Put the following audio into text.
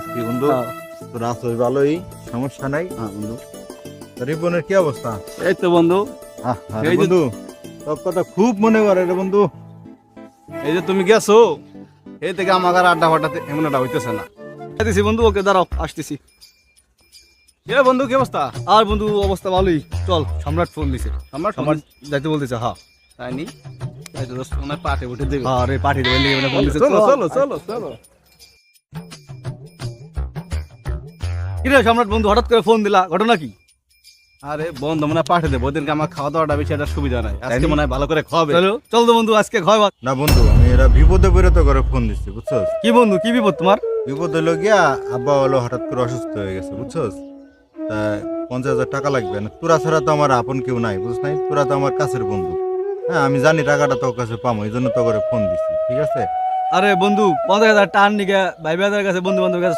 বন্ধু হ্যাঁ। তোর আসল ভালোই, সমস্যা নাই। হ্যাঁ বন্ধু, রিপনের কি অবস্থা? এই তো বন্ধু, আরে এই যে- বন্ধু, তোর কথা খুব মনে করে রে বন্ধু। এই যে তুমি গেছো এই থেকে আমার আর আড্ডা ফাড্ডাতে এমন একটা হইতেছে না। দিছি বন্ধু, ওকে দাঁড়াও, আসতেছি। এ বন্ধু কি অবস্থা? আর বন্ধু অবস্থা ভালোই। চল, সম্রাট ফোন দিছে। সম্রাট যাইতে বলতেছে। হ্যাঁ তাই নি, তাই তো দোস্ত মনে হয় পাঠে উঠে দেবে। হ্যাঁ রে, পাঠে দেবে লিখে ফোন দিছে। চলো চলো চলো চলো। কি রে সম্রাট বন্ধু, হঠাৎ করে ফোন দিলা, ঘটনা কি? আরে বন্ধু মনে হয় পাঠে দেবো, ওদিনকে আমার খাওয়া দাওয়াটা বেশি একটা সুবিধা নাই, আজকে মনে হয় ভালো করে খাওয়াবে। চলো চল তো বন্ধু, আজকে খাওয়া। না বন্ধু, আমি এরা বিপদে পড়ে তো করে ফোন দিচ্ছি, বুঝছস? কি বন্ধু, কি বিপদ তোমার? বিপদ হলো গিয়া, আব্বা হলো হঠাৎ করে অসুস্থ হয়ে গেছে, বুঝছস? তা 50,000 টাকা লাগবে না। তোরা ছাড়া তো আমার আপন কেউ নাই, বুঝছ নাই? তোরা তো আমার কাছের বন্ধু। হ্যাঁ, আমি জানি টাকাটা তোর কাছে পাবো, এই জন্য তো করে ফোন দিচ্ছি, ঠিক আছে? আরে বন্ধু, 50,000 টান নিকে ভাই বাজারের কাছে, বন্ধু বান্ধবের কাছে